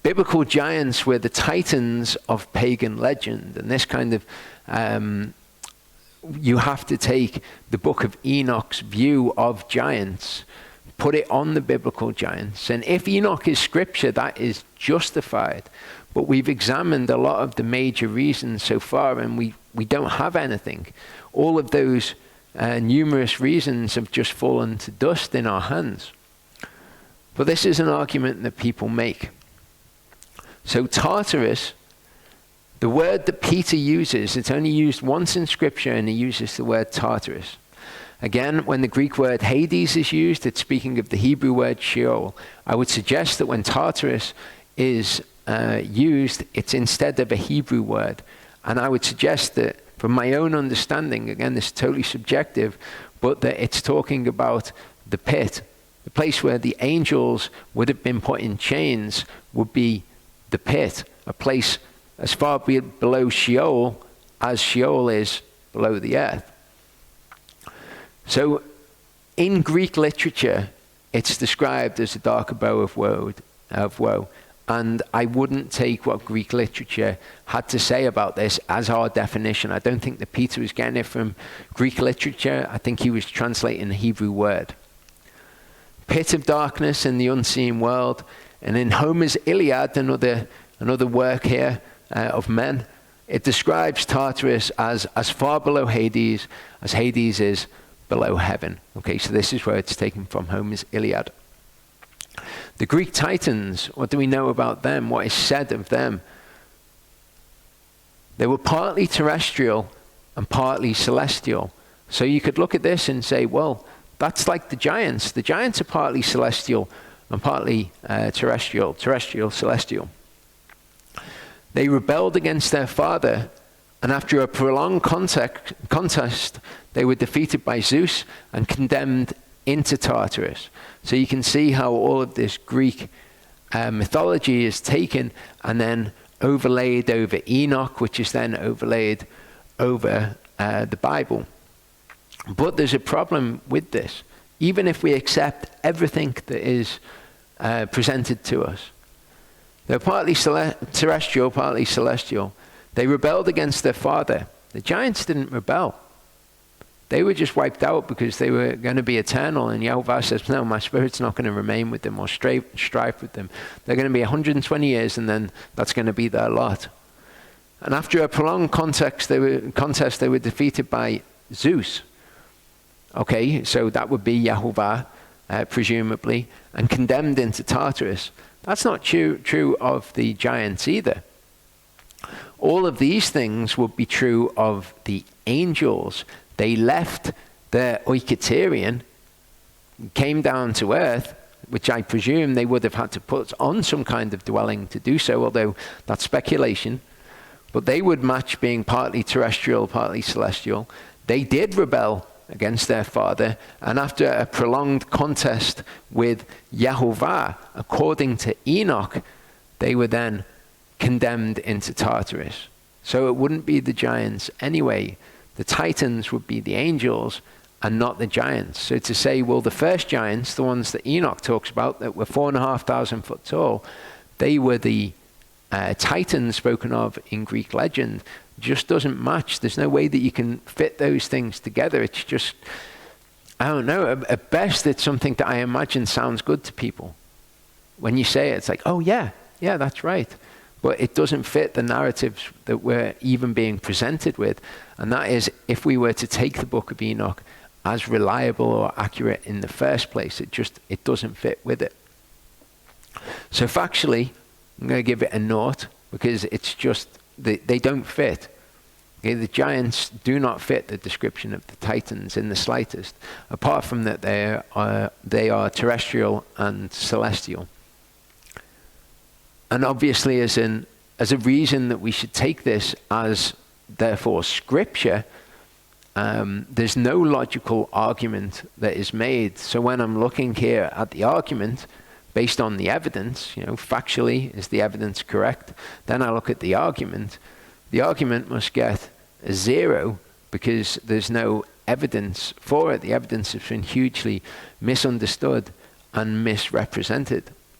biblical giants were the titans of pagan legend. And this kind of, you have to take the book of Enoch's view of giants, put it on the biblical giants. And if Enoch is scripture, that is justified. But we've examined a lot of the major reasons so far, and we don't have anything. All of those numerous reasons have just fallen to dust in our hands. But this is an argument that people make. So Tartarus, the word that Peter uses, it's only used once in Scripture, and he uses the word Tartarus. Again, when the Greek word Hades is used, it's speaking of the Hebrew word Sheol. I would suggest that when Tartarus is used, it's instead of a Hebrew word. And I would suggest that, from my own understanding, again, this is totally subjective, but that it's talking about the pit. The place where the angels would have been put in chains would be the pit, a place as far below Sheol as Sheol is below the earth. So in Greek literature, it's described as a dark abode of woe. And I wouldn't take what Greek literature had to say about this as our definition. I don't think that Peter was getting it from Greek literature. I think he was translating a Hebrew word. Pit of darkness in the unseen world. And in Homer's Iliad, another work here of men, it describes Tartarus as far below Hades as Hades is below heaven. Okay, so this is where it's taken from, Homer's Iliad. The Greek Titans, what do we know about them? What is said of them? They were partly terrestrial and partly celestial. So you could look at this and say, well, that's like the giants. The giants are partly celestial and partly terrestrial, celestial. They rebelled against their father, and after a prolonged contest, they were defeated by Zeus and condemned into Tartarus. So you can see how all of this Greek mythology is taken and then overlaid over Enoch, which is then overlaid over the Bible. But there's a problem with this. Even if we accept everything that is presented to us, they're partly terrestrial, partly celestial. They rebelled against their father. The giants didn't rebel. They were just wiped out because they were going to be eternal. And Yahweh says, no, my spirit's not going to remain with them or strive with them. They're going to be 120 years, and then that's going to be their lot. And after a prolonged contest, they were defeated by Zeus. Okay, so that would be Yahweh, presumably, and condemned into Tartarus. That's not true of the giants either. All of these things would be true of the angels. They left their oiketerion, came down to earth, which I presume they would have had to put on some kind of dwelling to do so, although that's speculation. But they would match being partly terrestrial, partly celestial. They did rebel against their father, and after a prolonged contest with Yahovah, according to Enoch, they were then condemned into Tartarus. So it wouldn't be the giants anyway. The titans would be the angels and not the giants. So to say, well, the first giants, the ones that Enoch talks about that were 4,500 foot tall, they were the titans spoken of in Greek legend, just doesn't match. There's no way that you can fit those things together. It's just, I don't know, at best it's something that I imagine sounds good to people. When you say it, it's like, oh yeah, that's right. But it doesn't fit the narratives that we're even being presented with. And that is, if we were to take the book of Enoch as reliable or accurate in the first place, it doesn't fit with it. So factually, I'm going to give it a naught, because it's just, they don't fit. Okay, the giants do not fit the description of the titans in the slightest, apart from that they are terrestrial and celestial. And obviously, as a reason that we should take this as, therefore, scripture, there's no logical argument that is made. So when I'm looking here at the argument, based on the evidence, factually, is the evidence correct? Then I look at the argument. The argument must get a 0 because there's no evidence for it. The evidence has been hugely misunderstood and misrepresented.